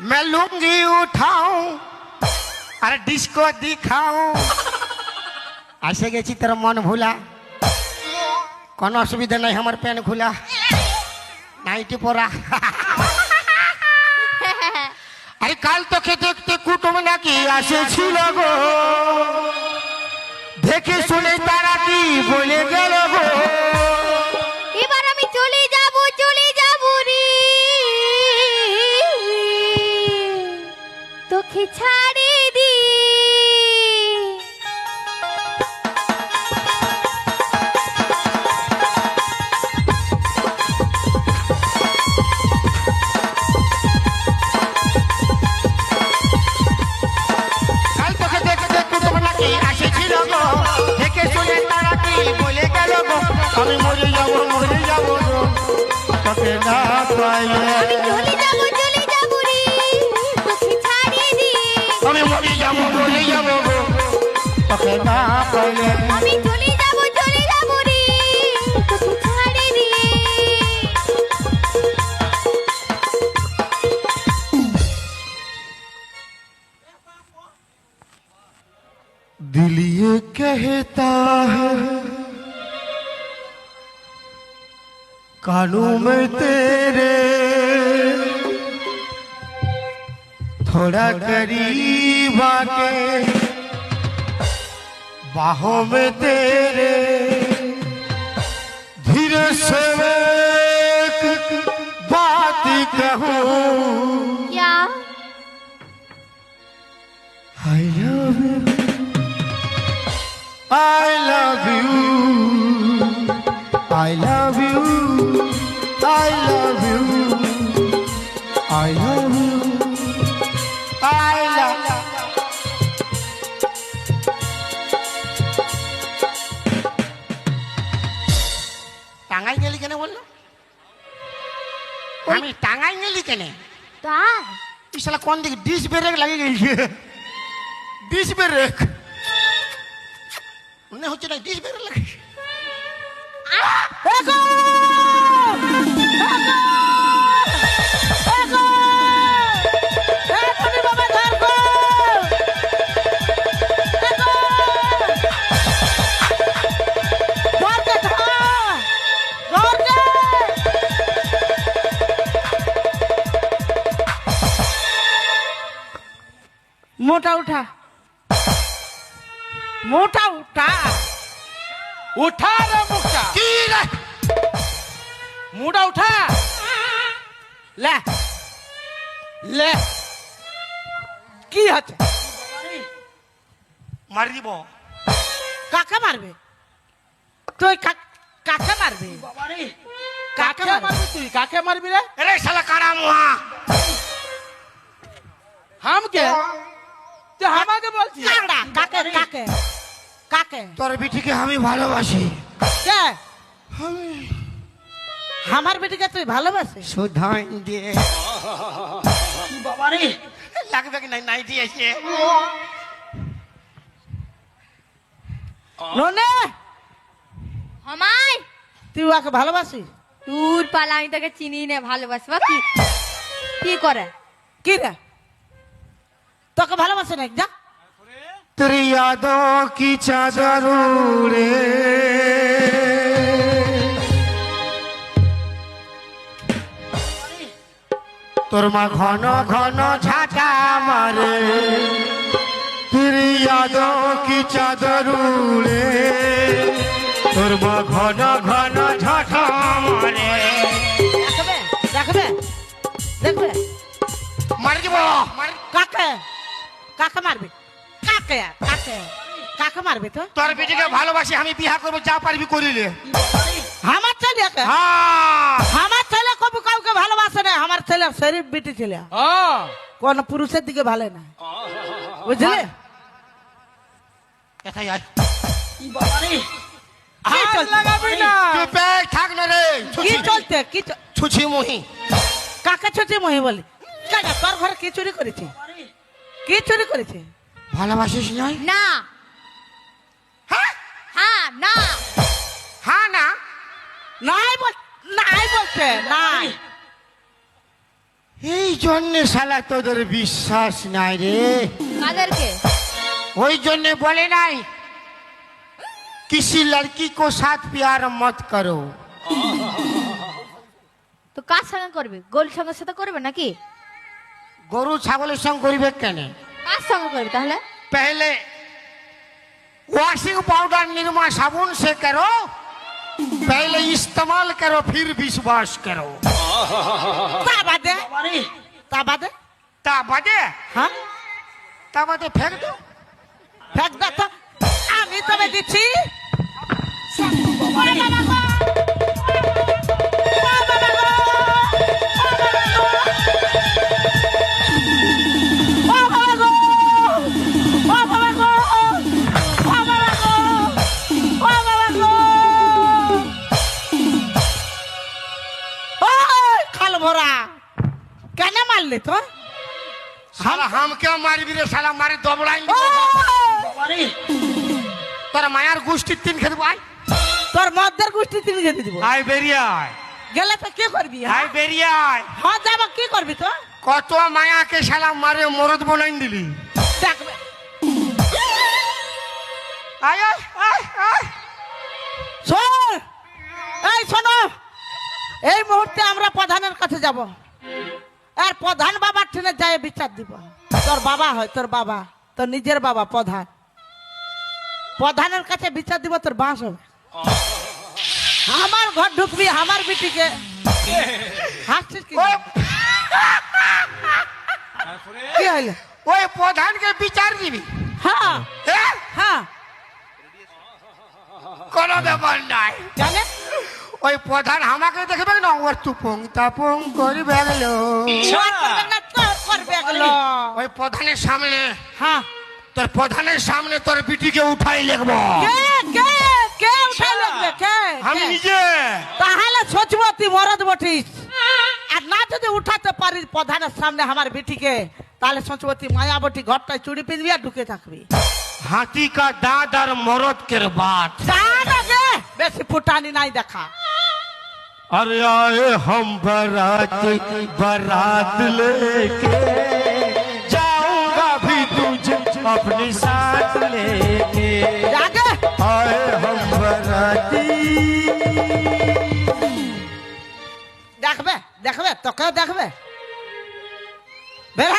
मैं लुंगी उठाऊं अरे डिस्को दिखाऊं ऐसे गेছি তোর মন ভুলা কোনো অসুবিধা নাই আমার পেন খোলা নাইটি পরা আরে কাল তোকে দেখতে কুটুম নাকি আসেছিল গো দেখে শুনে তারা কি বলে গেল গো এবার আমি চলে যাব রে তোকে ছাড়ে দি কাল তোকে দেখতে কুটুম নাকি আসেছিল গো দেখে শুনে তারা কি বলে গেল গো আমি মরে যাব গো তোকে না পাইলে আমি চলে যাব রে তোকে ছাড়ে দি আমি মরে যাব গো তোকে না পাইলে আমি চলে যাব রে তোকে ছাড়ে দি दिल ये कहता है कानों में तेरे थोड़ा करीब आके बाहों में तेरे धीरे से एक बात कहूँ क्या I love you I love you I love you I love you I love you I love টাঙ্গাই গেলি কেন বললো আমি টাঙ্গাই গেলি কেন তাই তুই শালা কোন দিকে ডিস ব্রেক লাগিয়ে গেছে ডিস ব্রেক মনে হচ্ছে না ডিস ব্রেক লাগে मोटा उठा मोटा उठा उठा रे मुखा কি রে मुड़ा उठा ले ले की হচ্ছে মারি দিব কাকে মারবে তুই কাকে মারবে বাবারে কাকে মারবি তুই কাকে মারবি রে আরে শালা কারা মুহা हम के তুই আমাকে বলছিস কাকে কাকে কাকে তোর বিটিকে আমি ভালোবাসি কে আমার বেটিকে তুই ভালোবাসিস সুধাই দিয়ে বাবারে লাগবে কি নাই নাই দিয়েছে ননে আমায় তুই ওকে ভালোবাসিস দূর পালা আমি তাকে চিনি না ভালোবাসবা কি কি করে কি রে তোকে ভালোবাসে না যা तेरी यादों की चादर उड़े তোর মা ঘন ঘন ঝাঁটা মারে तेरी यादों की चादर उड़े তোর মা ঘন ঘন ঝাঁটা মারে দেখবে দেখবে দেখবে মারি দিব কাকে কাকে মারবে কাকে কাকে কাকে মারবে তো তোর বেটিকে ভালোবাসি আমি বিয়া করবো যা পারবি করিলে আমার ছেলে হ্যাঁ আমার ছেলে কবু কাউকে ভালোবাসে না আমার ছেলে শরীফ বেটি ছেলে কোন পুরুষের দিকে ভালো না বুঝলে এটাই আয় হাত লাগাবি না চুপে থাক না রে কি চলতে কি ছুছি মহি কাকে ছুটি মহি বলি কেন তোর ঘরে কি চুরি করেছে কি চুরি করেছে ভালোবাসিস নাই না হ্যাঁ হ্যাঁ না হ্যাঁ না নাই বলছে নাই এই জন্যে শালা তোদের বিশ্বাস নাই রে। কাদেরকে? ওই জন্যে বলে নাই किसी लड़की को साथ प्यार मत करो। তো কার সঙ্গে করবে? গোল সঙ্গের সাথে করবে নাকি? গরু ছাগলের সঙ্গে করিবে কেন? কার সঙ্গে করবে তাহলে? पहले वॉशिंग पाउडर निरमा साबुन से करो, पहले इस्तेमाल करो फिर विश्वास करो। তা বাদে তা বাদে ता बजे হ্যাঁ ता बजे फेंक दो। ফেক দা তো, আমি তবে দিচ্ছি। ওরে বাবা গো! ও বাবা গো! ও বাবা গো! ও বাবা গো! ও বাবা গো! ও বাবা গো! ওই খাল ভরা কেন মারলে তো? साला हम क्या मारी भी रे साला मारे दबड़ाई ওই! তোর মায়ার গোষ্ঠী তিন খেতে ভাই তোর মদের গোষ্ঠী তিনি যেতে দিব। আই বেরিয়ে আয় গেলে তো কি করবি? আই বেরিয়ে আয়। হ্যাঁ যাবো, কি করবি তো? কত মায়াকে শালা মারে মরদ বনাই দিলি। দেখবে আয় আয় আয় আয় শোন, এই শোনো, এই মুহূর্তে আমরা প্রধানের কাছে যাব, আর প্রধান বাবার ঠেনে যায় বিচার দিব। তোর বাবা হয়, তোর বাবা, তোর নিজের বাবা প্রধান, প্রধানের কাছে বিচার দিব, তোর বাস হবে। আমার ঘর ঢুকবি, আমার বিটিকে হাসছিস কি? ওই কি হইলো? ওই প্রধানকে বিচার দিবি? হ্যাঁ হ্যাঁ হ্যাঁ, কোনো ব্যাপার নাই। জানে ওই প্রধান আমাকে দেখবে না, ওর তুপং তাপং করবে গেলো। ওই করবে না, তোর করবে এগুলো। ওই প্রধানের সামনে, হ্যাঁ, তোর প্রধানের সামনে তোর বিটিকে উঠাই লিখবো কে কে কে উঠাই লাগবে? কে? আমি কে? নিজে। তাহলে সচবতী মরদ বটিস, আর না যদি উঠাতে পারিস প্রধানের সামনে আমার বেটিকে, তাহলে সচবতী মায়াবতী ঘরটায় চুড়ি পিঁধবি আর ঢুকে থাকবি। हाथी का दांत और मरद के बात। জানাবে বেশি ফুটানি নাই দেখা। अरे आए हम बारात लेके जाऊंगा भी तुझे अपने साथ लेके। জাগে आए हम बाराती। দেখবে দেখবে, তোকেও দেখবে। বের হ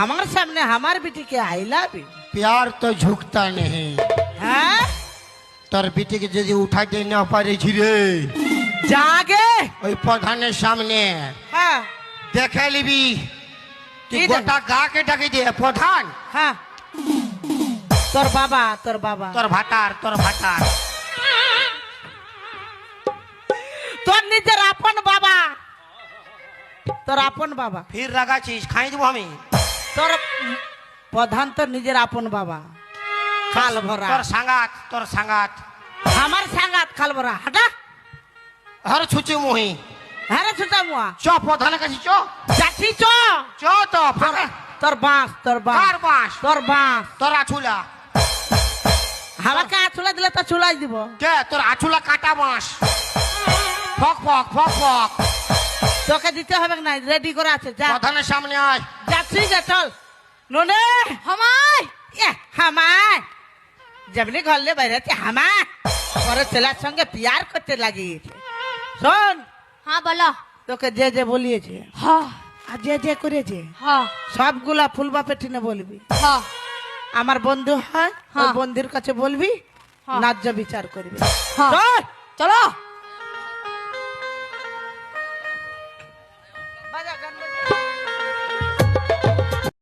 আমার সামনে আমার বেটিকে আই লাভ ইউ। प्यार तो झुकता नहीं। হ্যাঁ তোর বিটিকে যদি উঠাইতে না পারে ঝিরে, জাগে ওই প্রধানের সামনে হ্যাঁ দেখে নিবি তুই কি গোটা গাকে ডাকি দিয়ে প্রধান হ্যাঁ, তোর বাবা তোর বাবা তোর ভাতার তোর নিজের আপন বাবা, তোর আপন বাবা, ফির রাগাছিস খাই দেবো আমি। তোর প্রধান তোর নিজের আপন বাবা। খাল ভরা তোর সাঙ্গাত আমার সাঙ্গাত খাল ভরা। হাঁটা হর ছুচি মুহি হ্যাঁ রে ছোটা মুয়া, চ প্রধানের কাছে চ যাচ্ছি চ। চ তো ফাঁকা। তোর বাঁশ তোর বাঁশ কার বাঁশ? তোর বাঁশ। তোর আছুলা আমাকে আঁচুলা দিলে তো চুলাই দিব। কে তোর আছুলা কাটা বাঁশ। ফক ফক ফক ফক তোকে দিতে হবে না, রেডি করে আছে। যা প্রধানের সামনে আয়। যাচ্ছি যা, চল নুনে হামাই হামায় যেমনি ঘরলে বাইরে হামায় পরে ছেলের সঙ্গে পিয়ার করতে লাগিয়েছে। শোন, হ্যাঁ বলো। তোকে যে যে বলিয়েছে হ্যাঁ আর যে যে করেছে হ্যাঁ সবগুলা ফুলবা পেটিনে বলবি। হ্যাঁ আমার বন্ধু হয়, ওই হ্যাঁ। বন্ধুর কাছে বলবি, হ্যাঁ। ন্যায্য বিচার করবি। হ্যাঁ। চল। চলো। বাজা গান বাজা।